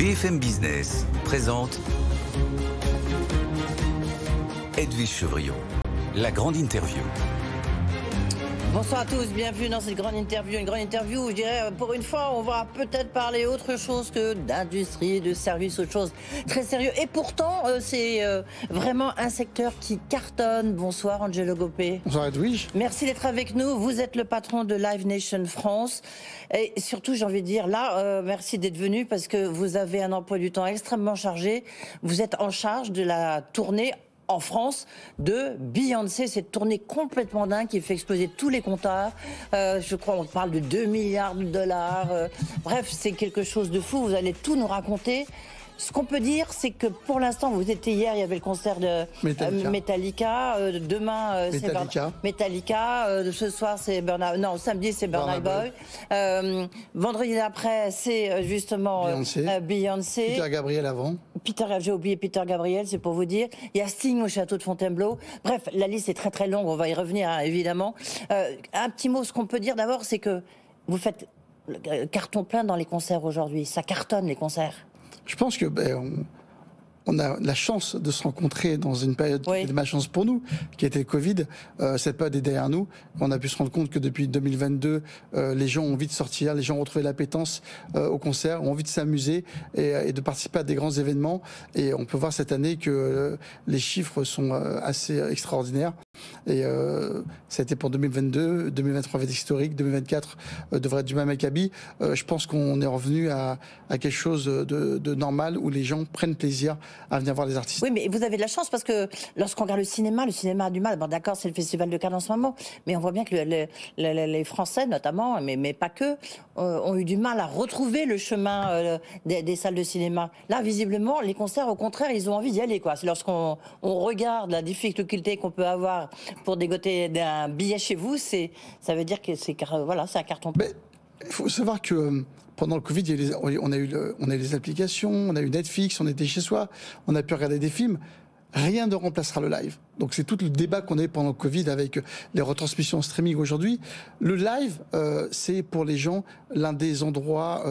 BFM Business présente Edwige Chevrillon, la grande interview. Bonsoir à tous, bienvenue dans cette grande interview. Une grande interview où je dirais, pour une fois, on va peut-être parler autre chose que d'industrie, de service, autre chose très sérieux. Et pourtant, c'est vraiment un secteur qui cartonne. Bonsoir Angelo Gopé. Bonsoir Edwige. Merci d'être avec nous. Vous êtes le patron de Live Nation France. Et surtout, j'ai envie de dire, là, merci d'être venu parce que vous avez un emploi du temps extrêmement chargé. Vous êtes en charge de la tournée en France de Beyoncé, cette tournée complètement dingue qui fait exploser tous les compteurs. Je crois qu'on parle de 2 milliards de dollars. Bref, c'est quelque chose de fou. Vous allez tout nous raconter. Ce qu'on peut dire, c'est que pour l'instant, vous étiez hier, il y avait le concert de Metallica. Demain, c'est Metallica. Ce soir, c'est samedi, c'est Burna Boy. Vendredi d'après, c'est justement Beyoncé. Peter Gabriel avant. J'ai oublié Peter Gabriel, c'est pour vous dire. Il y a Sting au château de Fontainebleau. Bref, la liste est très très longue, on va y revenir hein, évidemment. Un petit mot, ce qu'on peut dire d'abord, c'est que vous faites carton plein dans les concerts aujourd'hui. Ça cartonne les concerts. Je pense que on a la chance de se rencontrer dans une période qui était de malchance pour nous, qui était le Covid. Cette période est derrière nous. On a pu se rendre compte que depuis 2022, les gens ont envie de sortir, les gens ont retrouvé l'appétence au concert, ont envie de s'amuser et de participer à des grands événements. Et on peut voir cette année que les chiffres sont assez extraordinaires. Et ça a été pour 2022, 2023 va être historique, 2024 devrait être du même acabit. Je pense qu'on est revenu à quelque chose de normal où les gens prennent plaisir à venir voir les artistes. Oui, mais vous avez de la chance parce que lorsqu'on regarde le cinéma a du mal. Bon, d'accord, c'est le Festival de Cannes en ce moment, mais on voit bien que les Français, notamment, mais pas que, ont eu du mal à retrouver le chemin des salles de cinéma. Là, visiblement, les concerts, au contraire, ils ont envie d'y aller, quoi. C'est lorsqu'on regarde la difficulté qu'on peut avoir pour dégoter un billet chez vous, ça veut dire que c'est un carton. Il faut savoir que pendant le Covid, on a eu les applications, on a eu Netflix, on était chez soi, on a pu regarder des films. Rien ne remplacera le live. Donc c'est tout le débat qu'on a eu pendant le Covid avec les retransmissions en streaming aujourd'hui. Le live, c'est pour les gens l'un des endroits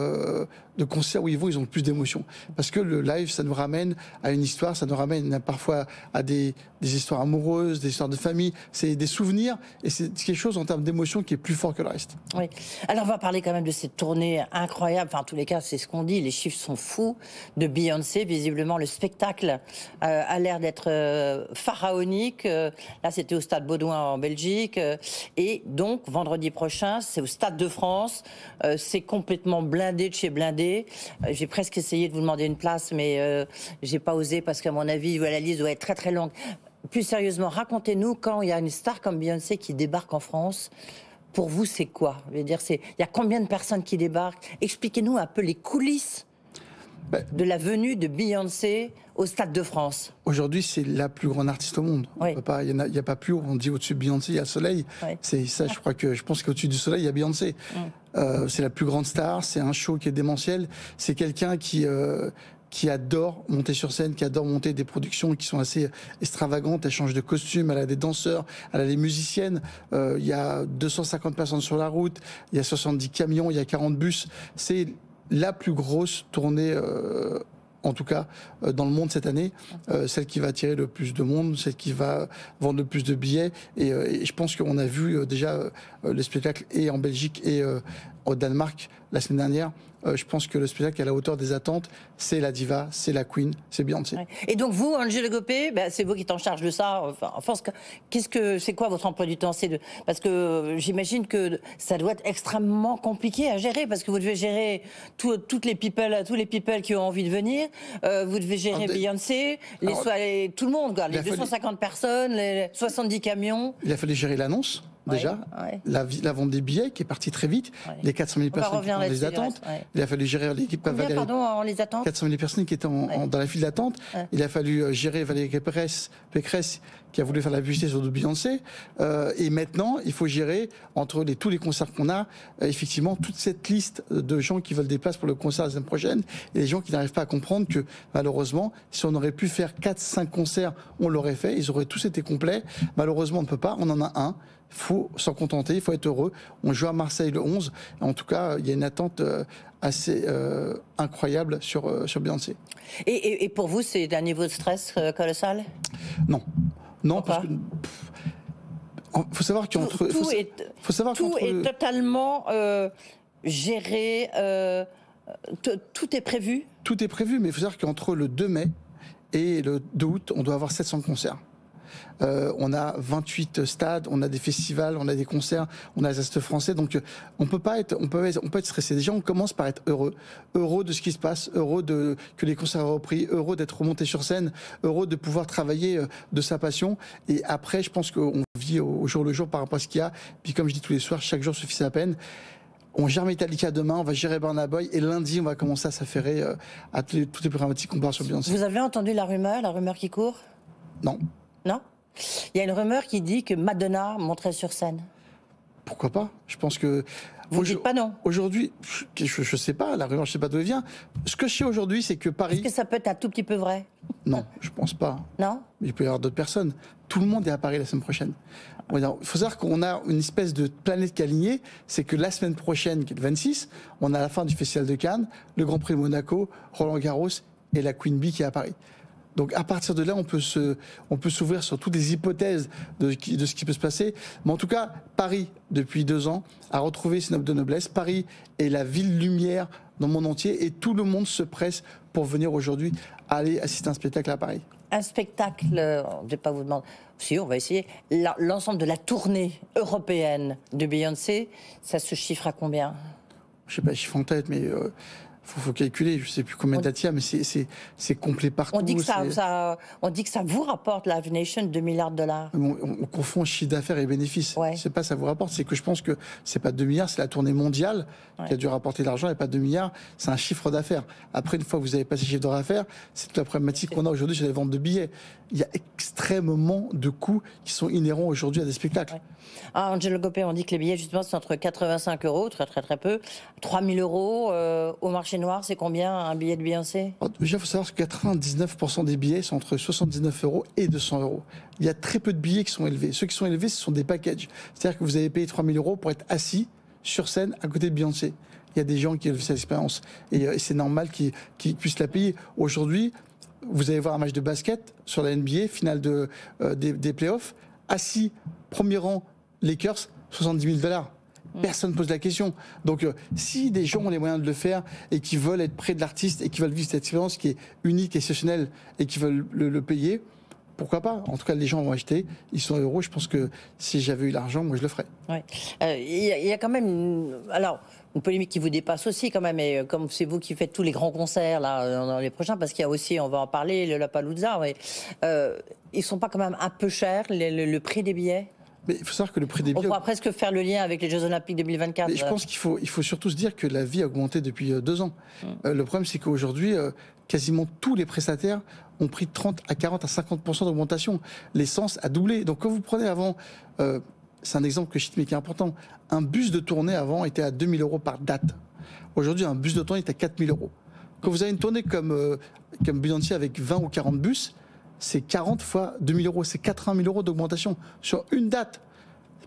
de concert où ils ont le plus d'émotions. Parce que le live, ça nous ramène à une histoire, ça nous ramène parfois à des histoires amoureuses, des histoires de famille. C'est des souvenirs et c'est quelque chose en termes d'émotion qui est plus fort que le reste. Oui. Alors on va parler quand même de cette tournée incroyable. Enfin, en tous les cas, c'est ce qu'on dit. Les chiffres sont fous de Beyoncé. Visiblement, le spectacle a l'air d'être pharaonique. Là, c'était au Stade Baudouin en Belgique. Et donc, vendredi prochain, c'est au Stade de France. C'est complètement blindé de chez blindé. J'ai presque essayé de vous demander une place, mais j'ai pas osé parce qu'à mon avis, la liste doit être très très longue. Plus sérieusement, racontez-nous quand il y a une star comme Beyoncé qui débarque en France. Pour vous, c'est quoi? Je veux dire, il y a combien de personnes qui débarquent? Expliquez-nous un peu les coulisses de la venue de Beyoncé au Stade de France. Aujourd'hui, c'est la plus grande artiste au monde. Il n'y a pas plus haut. On dit au-dessus de Beyoncé, il y a le soleil. C'est ça, je pense qu'au-dessus du soleil, il y a Beyoncé. C'est la plus grande star, c'est un show qui est démentiel. C'est quelqu'un qui adore monter sur scène, qui adore monter des productions qui sont assez extravagantes. Elle change de costume, elle a des danseurs, elle a des musiciennes. Il y a 250 personnes sur la route, il y a 70 camions, il y a 40 bus. C'est la plus grosse tournée, en tout cas, dans le monde cette année. Celle qui va attirer le plus de monde, celle qui va vendre le plus de billets. Et je pense qu'on a vu déjà le spectacle et en Belgique et au Danemark la semaine dernière. Je pense que le spectacle est à la hauteur des attentes. C'est la diva, c'est la queen, c'est Beyoncé. Et donc vous, Angelo Gopé, c'est vous qui êtes en charge de ça. Enfin, en France, c'est quoi votre emploi du temps? Parce que j'imagine que ça doit être extrêmement compliqué à gérer, parce que vous devez gérer tous les people qui ont envie de venir. Vous devez gérer Beyoncé, tout le monde, les 250 personnes, les 70 camions. Il a fallu gérer l'annonce. Déjà, la vente des billets qui est partie très vite, les 400 000 personnes qui étaient dans les attentes. Il a fallu gérer l'équipe Valérie. En les attentes 400 000 personnes qui étaient dans la file d'attente. Il a fallu gérer Valérie Pécresse qui a voulu faire la publicité sur Beyoncé. Et maintenant, il faut gérer entre tous les concerts qu'on a, effectivement, toute cette liste de gens qui veulent des places pour le concert la semaine prochaine et les gens qui n'arrivent pas à comprendre que, malheureusement, si on aurait pu faire 4-5 concerts, on l'aurait fait. Ils auraient tous été complets. Malheureusement, on ne peut pas. On en a un. Il faut s'en contenter, il faut être heureux. On joue à Marseille le 11. En tout cas, il y a une attente assez incroyable sur Beyoncé. Et pour vous, c'est un niveau de stress colossal? Non. Non, pourquoi? parce que... faut savoir qu'entre... Tout est totalement géré, tout est prévu? Tout est prévu, mais il faut savoir qu'entre le 2 mai et le 2 août, on doit avoir 700 concerts. On a 28 stades, on a des festivals, on a des concerts, on a les Astes français. Donc on peut être stressé. Déjà, on commence par être heureux de ce qui se passe, que les concerts aient repris, heureux d'être remonté sur scène, heureux de pouvoir travailler de sa passion. Et après, je pense qu'on vit au jour le jour par rapport à ce qu'il y a. Puis comme je dis tous les soirs, chaque jour suffit sa peine. On gère Metallica demain, on va gérer Burna Boy et lundi on va commencer à s'affairer à toutes les problématiques qu'on parle sur Beyoncé. Vous avez entendu la rumeur qui court? Non. Non? Il y a une rumeur qui dit que Madonna monterait sur scène. Pourquoi pas? Je pense que... Vous ne dites pas non? Aujourd'hui, je sais pas, la rumeur, je sais pas d'où elle vient. Ce que je sais aujourd'hui, c'est que Paris... Est-ce que ça peut être un tout petit peu vrai? Non, je pense pas. Non? Il peut y avoir d'autres personnes. Tout le monde est à Paris la semaine prochaine. Il faut savoir qu'on a une espèce de planète qui est alignée. C'est que la semaine prochaine, qui est le 26, on a la fin du Festival de Cannes, le Grand Prix de Monaco, Roland Garros et la Queen Bee qui est à Paris. Donc à partir de là, on peut s'ouvrir sur toutes les hypothèses de ce qui peut se passer. Mais en tout cas, Paris, depuis 2 ans, a retrouvé ses notes de noblesse. Paris est la ville lumière dans le monde entier et tout le monde se presse pour venir aujourd'hui aller assister à un spectacle à Paris. Un spectacle, je ne vais pas vous demander, si on va essayer, l'ensemble de la tournée européenne de Beyoncé, ça se chiffre à combien? Je ne sais pas le chiffre en tête, mais... faut calculer, je ne sais plus combien de dates il y a, mais c'est complet partout. On dit que ça vous rapporte Live Nation 2 milliards de dollars. On confond chiffre d'affaires et bénéfices. Ouais. C'est pas ça vous rapporte, c'est que je pense que c'est pas 2 milliards, c'est la tournée mondiale qui a dû rapporter de l'argent et pas 2 milliards, c'est un chiffre d'affaires. Après, une fois que vous avez passé chiffre d'affaires, c'est toute la problématique qu'on a aujourd'hui sur les ventes de billets. Il y a extrêmement de coûts qui sont inhérents aujourd'hui à des spectacles. Ouais. Ah, Angelo Gopé, on dit que les billets, justement, c'est entre 85 €, très peu, 3 000 € au marché noir. C'est combien un billet de Beyoncé? Déjà, il faut savoir que 99% des billets sont entre 79 € et 200 €. Il y a très peu de billets qui sont élevés. Ceux qui sont élevés, ce sont des packages. C'est-à-dire que vous avez payé 3 000 € pour être assis sur scène à côté de Beyoncé. Il y a des gens qui ont cette expérience. Et c'est normal qu'ils puissent la payer. Aujourd'hui, vous allez voir un match de basket sur la NBA, finale des playoffs, assis, premier rang, Lakers, 70 000 $. Personne ne pose la question. Donc, si des gens ont les moyens de le faire et qui veulent être près de l'artiste et qui veulent vivre cette expérience qui est unique et exceptionnelle et qui veulent le payer, pourquoi pas? En tout cas, les gens vont acheter, ils sont heureux. Je pense que si j'avais eu l'argent, moi, je le ferais. Ouais. Il y a quand même une polémique qui vous dépasse aussi quand même, et comme c'est vous qui faites tous les grands concerts là dans les prochains, parce qu'il y a aussi, on va en parler, le Lollapalooza, ils sont pas quand même un peu chers le prix des billets? Mais il faut savoir que le prix des billets... On pourra presque faire le lien avec les Jeux Olympiques 2024. Mais je pense qu'il faut surtout se dire que la vie a augmenté depuis 2 ans. Le problème, c'est qu'aujourd'hui, quasiment tous les prestataires ont pris 30 à 40 à 50% d'augmentation. L'essence a doublé. Donc quand vous prenez avant, c'est un exemple que je cite mais qui est important, un bus de tournée avant était à 2 000 € par date. Aujourd'hui, un bus de tournée est à 4 000 €. Quand vous avez une tournée comme Beyoncé avec 20 ou 40 bus, c'est 40 fois 2 000 €, c'est 80 000 € d'augmentation sur une date.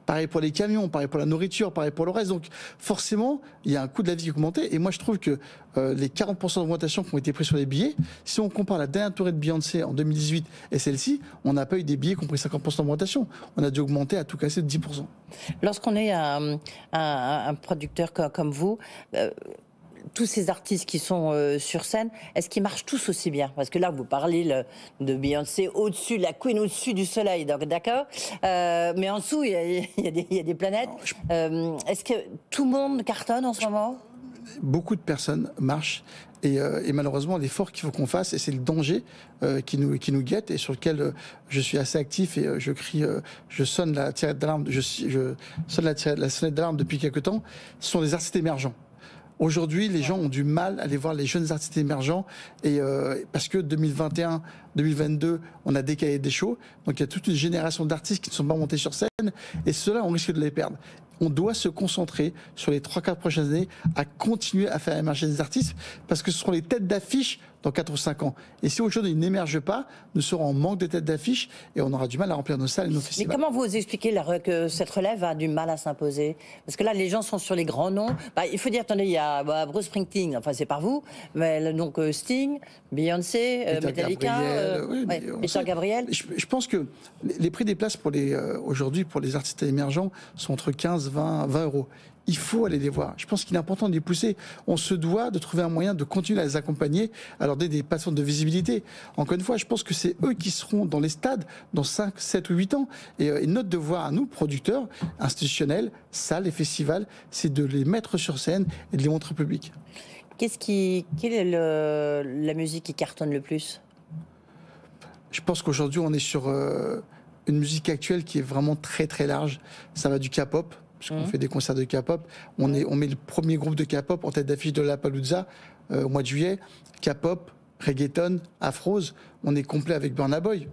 Pareil pour les camions, pareil pour la nourriture, pareil pour le reste. Donc forcément, il y a un coût de la vie qui a augmenté. Et moi, je trouve que les 40% d'augmentation qui ont été pris sur les billets, si on compare la dernière tournée de Beyoncé en 2018 et celle-ci, on n'a pas eu des billets qui ont pris 50% d'augmentation. On a dû augmenter à tout casser de 10%. Lorsqu'on est un producteur comme vous... tous ces artistes qui sont sur scène, est-ce qu'ils marchent tous aussi bien? Parce que là, vous parlez de Beyoncé au-dessus, la Queen au-dessus du soleil, donc d'accord. Mais en dessous, il y a des planètes. Est-ce que tout le monde cartonne en ce moment? Beaucoup de personnes marchent. Et malheureusement, l'effort qu'il faut qu'on fasse, et c'est le danger qui nous guette et sur lequel je suis assez actif et je sonne la sonnette d'alarme, la sonnette d'alarme depuis quelques temps, ce sont les artistes émergents. Aujourd'hui, les gens ont du mal à aller voir les jeunes artistes émergents et parce que 2021, 2022, on a décalé des shows. Donc il y a toute une génération d'artistes qui ne sont pas montés sur scène et ceux-là, on risque de les perdre. on doit se concentrer sur les 3-4 prochaines années à continuer à faire émerger des artistes parce que ce seront les têtes d'affiche dans 4 ou 5 ans. Et si aujourd'hui ils n'émergent pas, nous serons en manque de têtes d'affiche et on aura du mal à remplir nos salles et nos festivals. Mais comment vous expliquez que cette relève a du mal à s'imposer? Parce que là, les gens sont sur les grands noms. Il faut dire, attendez, il y a Bruce Springsteen, enfin c'est par vous, mais donc Sting, Beyoncé, Metallica, Peter Gabriel. Je pense que les prix des places aujourd'hui pour les artistes émergents sont entre 15, 20 euros. Il faut aller les voir. Je pense qu'il est important de les pousser. On se doit de trouver un moyen de continuer à les accompagner, à leur donner des plateformes de visibilité. Encore une fois, je pense que c'est eux qui seront dans les stades dans 5, 7 ou 8 ans. Et notre devoir à nous, producteurs, institutionnels, salles et festivals, c'est de les mettre sur scène et de les montrer au public. Quelle est la musique qui cartonne le plus? Je pense qu'aujourd'hui, on est sur une musique actuelle qui est vraiment très très large. Ça va du K-pop, puisqu'on fait des concerts de K-pop. On met le premier groupe de K-pop en tête d'affiche de Lollapalooza au mois de juillet. K-pop, reggaeton, afrose. On est complet avec Burna Boy,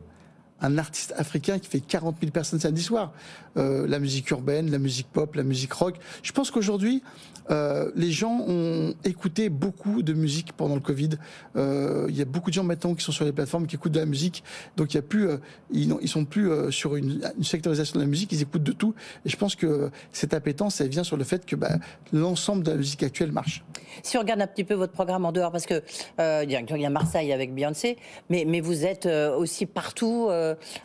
un artiste africain qui fait 40 000 personnes samedi soir. La musique urbaine, la musique pop, la musique rock. Je pense qu'aujourd'hui, les gens ont écouté beaucoup de musique pendant le Covid. Il y a beaucoup de gens maintenant qui sont sur les plateformes, qui écoutent de la musique. Donc il y a plus, ils sont plus sur une sectorisation de la musique. Ils écoutent de tout. Et je pense que cette appétence, elle vient sur le fait que l'ensemble de la musique actuelle marche. Si on regarde un petit peu votre programme en dehors, parce que il y a Marseille avec Beyoncé, mais vous êtes aussi partout.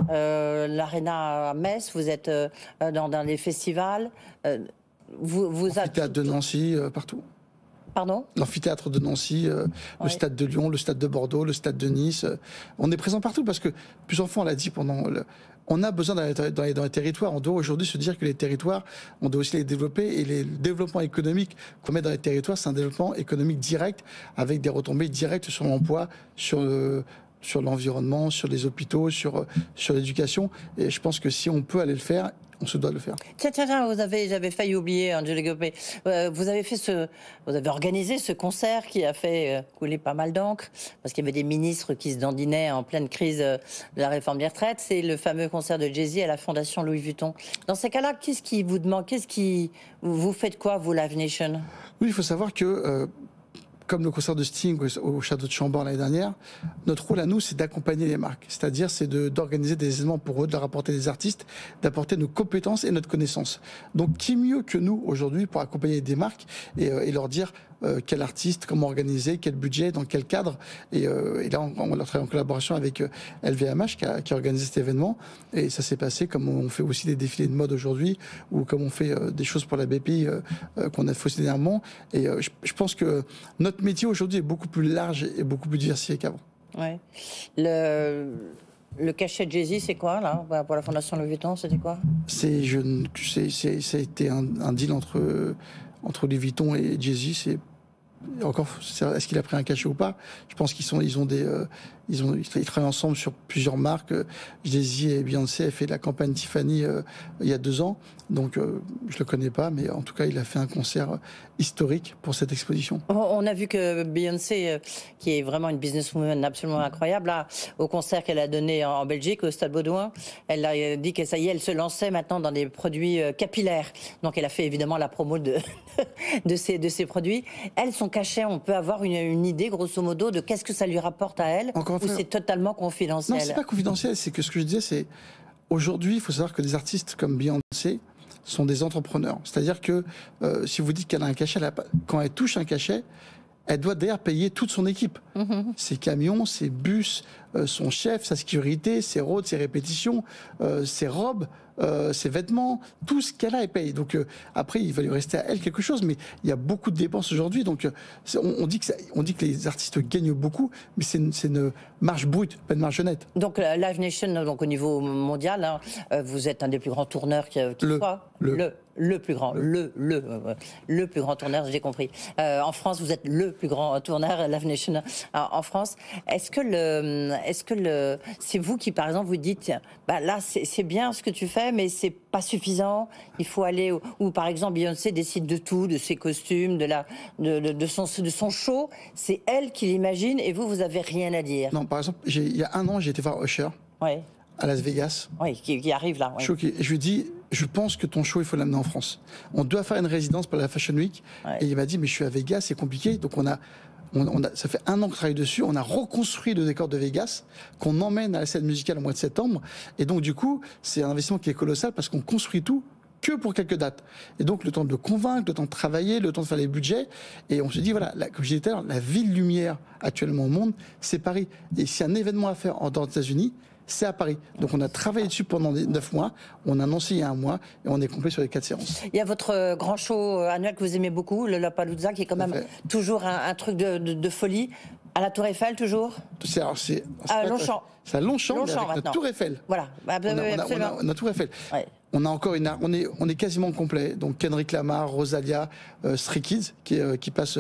L'Arena à Metz, vous êtes dans les festivals. L'amphithéâtre de Nancy, partout. Pardon ? L'amphithéâtre de Nancy, le stade de Lyon, le stade de Bordeaux, le stade de Nice. On est présent partout parce que, plusieurs fois on l'a dit on a besoin d'aller dans les territoires. On doit aujourd'hui se dire que les territoires, on doit aussi les développer. Et les développements économiques qu'on met dans les territoires, c'est un développement économique direct avec des retombées directes sur l'emploi, sur l'environnement, sur les hôpitaux, sur l'éducation. Et je pense que si on peut aller le faire, on se doit le faire. Tiens, j'avais failli oublier, Angelo Gopé. Vous avez organisé ce concert qui a fait couler pas mal d'encre, parce qu'il y avait des ministres qui se dandinaient en pleine crise de la réforme des retraites. C'est le fameux concert de Jay-Z à la Fondation Louis Vuitton. Dans ces cas-là, qu'est-ce qui vous demande? Vous faites quoi, vous, Live Nation? Oui, il faut savoir que comme le concert de Sting au Château de Chambord l'année dernière, notre rôle à nous, c'est d'accompagner les marques. C'est-à-dire, c'est d'organiser des événements pour eux, de leur apporter des artistes, d'apporter nos compétences et notre connaissance. Donc, qui mieux que nous, aujourd'hui, pour accompagner des marques et leur dire quel artiste, comment organiser, quel budget, dans quel cadre. Et là, on a travaillé en collaboration avec LVMH qui a organisé cet événement. Et ça s'est passé comme on fait aussi des défilés de mode aujourd'hui, ou comme on fait des choses pour la BPI qu'on a fait aussi dernièrement. Et je pense que notre métier aujourd'hui est beaucoup plus large et beaucoup plus diversifié qu'avant. Ouais. Le cachet de Jay-Z, c'est quoi, là, pour la Fondation Louis Vuitton, c'était quoi? Ça a été un deal entre Louis Vuitton et Jay-Z. C'est encore, est-ce qu'il a pris un cachet ou pas? Je pense qu'ils travaillent ensemble sur plusieurs marques. Jay-Z et Beyoncé a fait la campagne Tiffany il y a 2 ans. Donc, je le connais pas, mais en tout cas, il a fait un concert historique pour cette exposition. On a vu que Beyoncé, qui est vraiment une businesswoman absolument incroyable, là, au concert qu'elle a donné en Belgique, au Stade Baudouin, elle a dit que ça y est, elle se lançait maintenant dans des produits capillaires. Donc, elle a fait évidemment la promo de ces produits. Elle, son cachet, on peut avoir une idée, grosso modo, de qu'est-ce que ça lui rapporte à elle, ou c'est totalement confidentiel? Non, c'est pas confidentiel. C'est que ce que je disais, c'est aujourd'hui, il faut savoir que des artistes comme Beyoncé sont des entrepreneurs. C'est-à-dire que si vous dites qu'elle a un cachet, quand elle touche un cachet, elle doit d'ailleurs payer toute son équipe. Ses camions, ses bus, son chef, sa sécurité, ses roads, ses répétitions, ses robes, ses vêtements, tout ce qu'elle a, elle paye. Donc après, il va lui rester à elle quelque chose, mais il y a beaucoup de dépenses aujourd'hui. Donc on dit que les artistes gagnent beaucoup, mais c'est une marge brute, pas une marge nette. Donc Live Nation, donc au niveau mondial, hein, vous êtes un des plus grands tourneurs qui soit. Le plus grand, le plus grand tourneur, j'ai compris. En France, vous êtes le plus grand tourneur, Live Nation en France. Est-ce que c'est vous qui, par exemple, vous dites, bah là, c'est bien ce que tu fais, mais c'est pas suffisant. Il faut aller ou par exemple, Beyoncé décide de tout, de ses costumes, de son show. C'est elle qui l'imagine et vous avez rien à dire. Non, par exemple, il y a 1 an, j'ai été voir Usher. Ouais. À Las Vegas. Oui, qui arrive là. Ouais. Choqué. Je lui dis, je pense que ton show, il faut l'amener en France. On doit faire une résidence pour la Fashion Week. Et il m'a dit, mais je suis à Vegas, c'est compliqué. Donc ça fait 1 an que je travaille dessus. On a reconstruit le décor de Vegas, qu'on emmène à la scène musicale au mois de septembre. Et donc, du coup, c'est un investissement qui est colossal parce qu'on construit tout que pour quelques dates. Et donc, le temps de le convaincre, le temps de travailler, le temps de faire les budgets. Et on se dit, voilà, comme je disais tout à l'heure, la ville lumière actuellement au monde, c'est Paris. Et s'il y a un événement à faire dans les États-Unis, c'est à Paris. Donc on a travaillé dessus pendant 9 mois, on a annoncé il y a 1 mois et on est complet sur les 4 séances. Il y a votre grand show annuel que vous aimez beaucoup, le Lollapalooza, qui est quand même toujours un truc de folie. À la Tour Eiffel, toujours C'est à Longchamp. C'est à Longchamp, avec la Tour Eiffel. Voilà, on a Tour Eiffel. Ouais. On a encore on est quasiment complet. Donc Kendrick Lamar, Rosalia, Stray Kids qui passe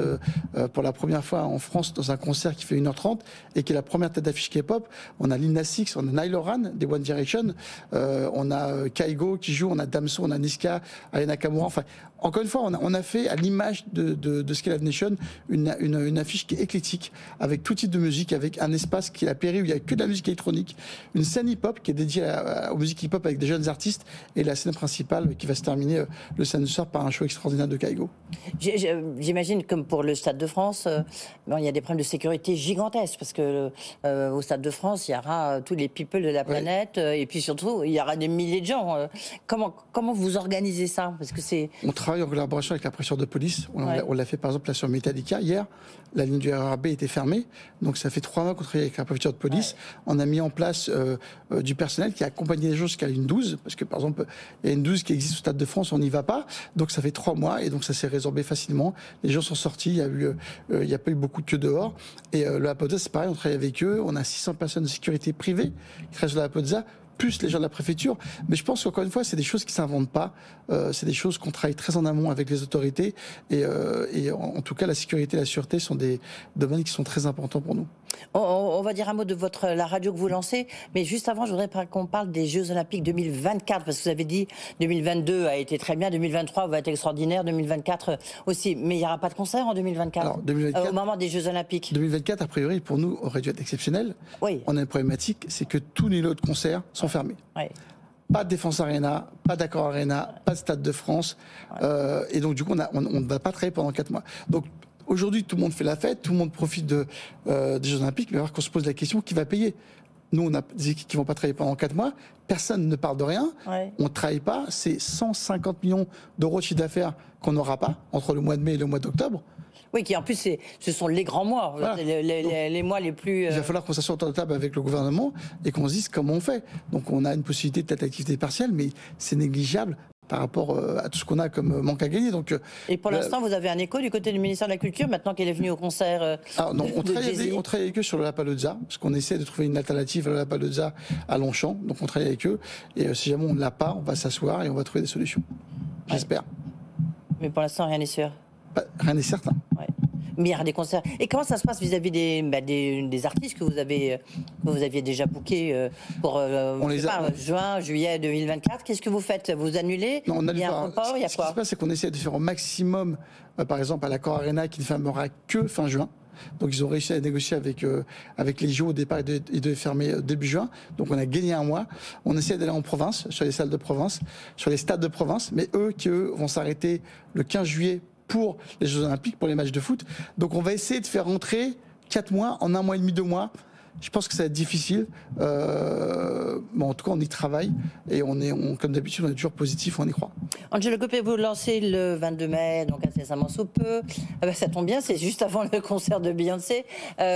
pour la première fois en France dans un concert qui fait 1h30 et qui est la première tête d'affiche K-pop. On a Lil Nas X, on a Niall Horan des One Direction, on a Kaigo qui joue, on a Damso, on a Niska, Aya Nakamura. Enfin, encore une fois, on a fait à l'image de Scale of Nation une affiche qui est éclectique avec tout type de musique, avec un espace qui est la pairie où il y a que de la musique électronique, une scène hip-hop qui est dédiée aux musiques hip-hop avec des jeunes artistes et la scène principale qui va se terminer le samedi soir par un show extraordinaire de Kaigo. J'imagine, comme pour le Stade de France, il y a des problèmes de sécurité gigantesques parce que au Stade de France, il y aura tous les people de la planète et puis surtout, il y aura des milliers de gens. Comment vous organisez ça? Parce que on travaille en collaboration avec la préfecture de police. On l'a fait par exemple là sur Metallica hier. La ligne du RERB était fermée, donc ça fait 3 mois qu'on travaille avec la préfecture de police. On a mis en place du personnel qui a accompagné les gens jusqu'à une 12, parce que par exemple il y a une 12 qui existe au Stade de France, on n'y va pas, donc ça fait 3 mois et donc ça s'est résorbé facilement. Les gens sont sortis, il y a pas eu beaucoup de queue dehors. Et le Lollapalooza, c'est pareil, on travaille avec eux, on a 600 personnes de sécurité privée qui restent sur la Lollapalooza, plus les gens de la préfecture. Mais je pense qu'encore une fois, c'est des choses qui ne s'inventent pas. C'est des choses qu'on travaille très en amont avec les autorités. Et en tout cas, la sécurité et la sûreté sont des domaines qui sont très importants pour nous. On va dire un mot de la radio que vous lancez. Mais juste avant, je voudrais qu'on parle des Jeux Olympiques 2024. Parce que vous avez dit 2022 a été très bien, 2023 va être extraordinaire, 2024 aussi. Mais il n'y aura pas de concert en 2024, alors, 2024 au moment des Jeux Olympiques. 2024, a priori, pour nous, aurait dû être exceptionnel. Oui. On a une problématique, c'est que tous les lots de concerts sont fermés. Oui. Pas de Défense Arena, pas d'Accor Arena, pas de Stade de France. Et donc, du coup, on ne va pas travailler pendant 4 mois. Donc, aujourd'hui, tout le monde fait la fête, tout le monde profite des Jeux Olympiques, mais alors qu'on se pose la question, qui va payer? Nous, on a des équipes qui ne vont pas travailler pendant 4 mois. Personne ne parle de rien. On ne travaille pas. C'est 150 millions d'euros de chiffre d'affaires qu'on n'aura pas entre le mois de mai et le mois d'octobre. Oui, qui en plus, ce sont les grands mois, voilà. les mois les plus... Il va falloir qu'on s'assoie autour de la table avec le gouvernement et qu'on se dise comment on fait. Donc on a une possibilité de peut-être d'activité partielle, mais c'est négligeable par rapport à tout ce qu'on a comme manque à gagner. Donc, et pour l'instant, vous avez un écho du côté du ministère de la Culture, maintenant qu'il est venu au concert on travaille avec eux sur le Lollapalooza, parce qu'on essaie de trouver une alternative à Lollapalooza à Longchamp. Donc on travaille avec eux, et si jamais on ne l'a pas, on va s'asseoir et on va trouver des solutions. J'espère. Mais pour l'instant, rien n'est sûr. Rien n'est certain. Ouais. Mais il y aura des concerts. Et comment ça se passe vis-à-vis des artistes que vous aviez déjà bookés pour juin, juillet 2024? Qu'est-ce que vous faites? Vous annulez? Non, il y a un report? Il y a quoi? Ce qui se passe, c'est qu'on essaie de faire au maximum, par exemple, à l'Accor Arena, qui ne fermera que fin juin. Donc ils ont réussi à négocier avec les JO au départ et de fermer début juin. Donc on a gagné 1 mois. On essaie d'aller en province, sur les salles de province, sur les stades de province, mais eux vont s'arrêter le 15 juillet pour les Jeux Olympiques, pour les matchs de foot. Donc on va essayer de faire rentrer 4 mois en 1 mois et demi, 2 mois. Je pense que ça va être difficile. En tout cas, on y travaille et comme d'habitude, on est toujours positif, on y croit. Angelo Copé, vous lancez le 22 mai, donc incessamment sous peu. Ça tombe bien, c'est juste avant le concert de Beyoncé.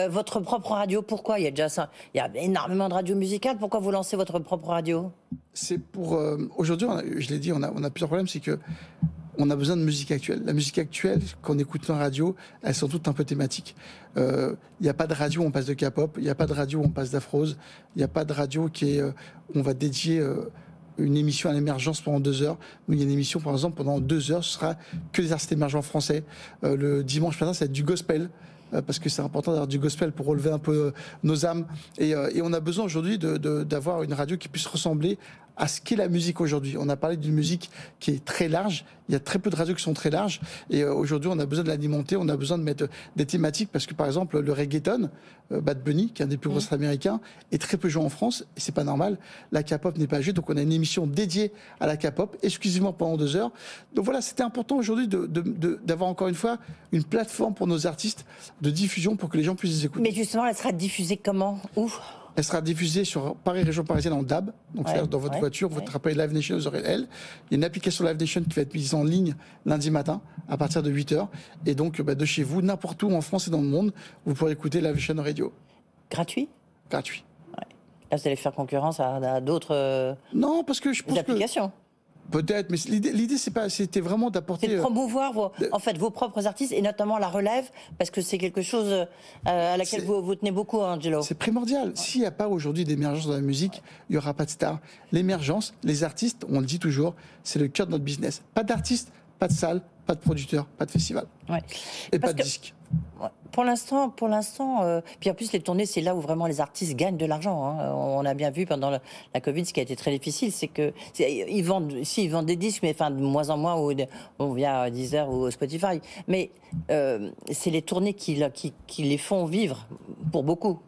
Votre propre radio, pourquoi? Il y a énormément de radios musicales. Pourquoi vous lancez votre propre radio? C'est pour... Aujourd'hui, je l'ai dit, on a plusieurs problèmes. C'est que on a besoin de musique actuelle. La musique actuelle, quand on écoute la radio, elles sont toutes un peu thématiques. Il n'y a pas de radio où on passe de K-pop, il n'y a pas de radio où on passe d'afrose, il n'y a pas de radio où on va dédier une émission à l'émergence pendant 2 heures. Nous, il y a une émission, par exemple, pendant 2 heures, ce sera que des artistes émergents français. Le dimanche matin, ça va être du gospel, parce que c'est important d'avoir du gospel pour relever un peu nos âmes. Et on a besoin aujourd'hui d'avoir une radio qui puisse ressembler à ce qu'est la musique aujourd'hui. On a parlé d'une musique qui est très large Il y a très peu de radios qui sont très larges. Et aujourd'hui, on a besoin de l'alimenter, on a besoin de mettre des thématiques parce que, par exemple, le reggaeton, Bad Bunny, qui est un des plus gros stars américains, est très peu joué en France. Et c'est pas normal. La K-pop n'est pas jouée. Donc, on a une émission dédiée à la K-pop, exclusivement pendant 2 heures. Donc voilà, c'était important aujourd'hui d'avoir encore une fois une plateforme pour nos artistes de diffusion pour que les gens puissent les écouter. Mais justement, elle sera diffusée comment? Où? Elle sera diffusée sur Paris, région parisienne en DAB. Donc, c'est-à-dire dans votre voiture, votre appareil Live Nation, vous aurez elle. Il y a une application Live Nation qui va être mise en ligne lundi matin à partir de 8h. Et donc, de chez vous, n'importe où en France et dans le monde, vous pourrez écouter Live Nation Radio. Gratuit? Gratuit. Ouais. Là, vous allez faire concurrence à d'autres non, parce que je pense applications. Peut-être, mais l'idée c'était vraiment d'apporter... C'est de promouvoir vos propres artistes et notamment la relève, parce que c'est quelque chose à laquelle vous tenez beaucoup, Angelo. C'est primordial. S'il n'y a pas aujourd'hui d'émergence dans la musique, il n'y aura pas de star. L'émergence, les artistes, on le dit toujours, c'est le cœur de notre business. Pas d'artistes, pas de salles, pas de producteurs, pas de festivals. Ouais. Et pas de disques. Pour l'instant, puis en plus les tournées, c'est là où vraiment les artistes gagnent de l'argent. Hein. On a bien vu pendant la Covid, ce qui a été très difficile, c'est que ils vendent des disques, mais enfin de moins en moins, on vient à Deezer ou Spotify. Mais c'est les tournées qui les font vivre pour beaucoup.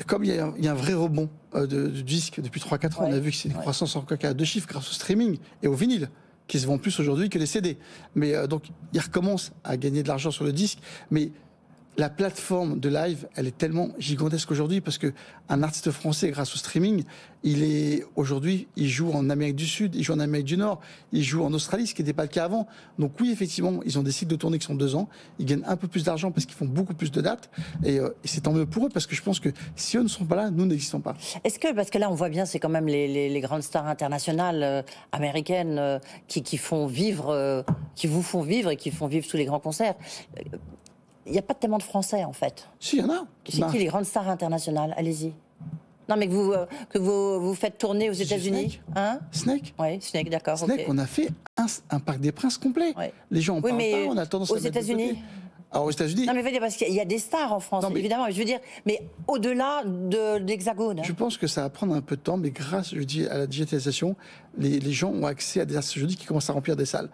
Comme il y a un vrai rebond du disque depuis 3-4 ans, on a vu que c'est une croissance en à 2 chiffres grâce au streaming et au vinyle, qui se vend plus aujourd'hui que les CD. Mais donc, il recommence à gagner de l'argent sur le disque, mais la plateforme de live, elle est tellement gigantesque aujourd'hui parce que un artiste français, grâce au streaming, aujourd'hui, il joue en Amérique du Sud, il joue en Amérique du Nord, il joue en Australie, ce qui n'était pas le cas avant. Donc oui, effectivement, ils ont des cycles de tournée qui sont 2 ans. Ils gagnent un peu plus d'argent parce qu'ils font beaucoup plus de dates. Et c'est tant mieux pour eux parce que je pense que si eux ne sont pas là, nous n'existons pas. Parce que là, on voit bien, c'est quand même les grandes stars internationales américaines qui vous font vivre et qui font vivre tous les grands concerts. Il n'y a pas tellement de Français, en fait. Si, il y en a. C'est qui les grandes stars internationales? Allez-y. Non, mais que vous faites tourner aux États-Unis. Hein? Snake. Oui, Snake, d'accord. Snake, okay. On a fait un Parc des Princes complet. Ouais. Les gens en parlent pas, on a tendance à mettre de côté. Aux États-Unis. Alors aux États-Unis. Non, mais parce qu'il y a des stars en France, évidemment. Je veux dire, mais au-delà de l'Hexagone. Je pense que ça va prendre un peu de temps, mais grâce, je dis, à la digitalisation, les gens ont accès à des artistes jeudi qui commencent à remplir des salles.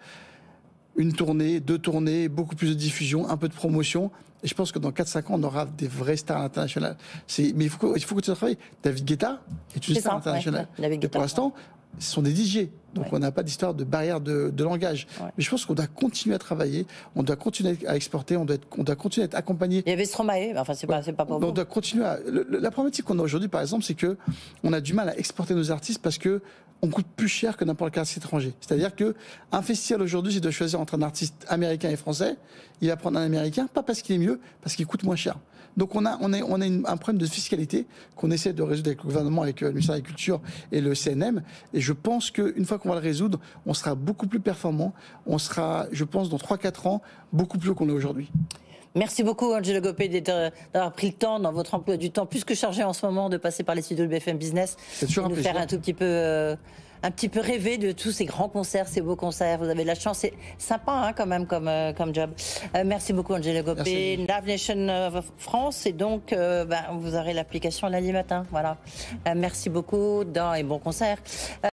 1 tournée, 2 tournées, beaucoup plus de diffusion, un peu de promotion. Et je pense que dans 4-5 ans, on aura des vraies stars internationales. Mais il faut continuer à travailler. David Guetta est une star internationale. Ouais, et pour l'instant, ce sont des DJ. Donc on n'a pas d'histoire de barrière de langage. Ouais. Mais je pense qu'on doit continuer à travailler, on doit continuer à exporter, on doit continuer à être accompagné. Il y avait Stromae, enfin c'est pas pour vous. On doit continuer à... La problématique qu'on a aujourd'hui, par exemple, c'est que on a du mal à exporter nos artistes parce que on coûte plus cher que n'importe quel artiste étranger. C'est-à-dire qu'un festival aujourd'hui, s'il doit choisir entre un artiste américain et français, il va prendre un américain, pas parce qu'il est mieux, parce qu'il coûte moins cher. Donc on a un problème de fiscalité qu'on essaie de résoudre avec le gouvernement, avec le ministère de la Culture et le CNM. Et je pense qu'une fois qu'on va le résoudre, on sera beaucoup plus performant. On sera, je pense, dans 3-4 ans, beaucoup plus haut qu'on est aujourd'hui. Merci beaucoup, Angelo Gopé, d'avoir pris le temps, dans votre emploi du temps plus que chargé en ce moment, de passer par les studios de BFM Business. C'est toujours un plaisir. Faire un petit peu rêver de tous ces grands concerts, ces beaux concerts. Vous avez de la chance. C'est sympa, hein, quand même, comme job. Merci beaucoup, Angelo Gopé. Live Nation France. Et donc, vous aurez l'application lundi matin. Voilà. Merci beaucoup et bon concert.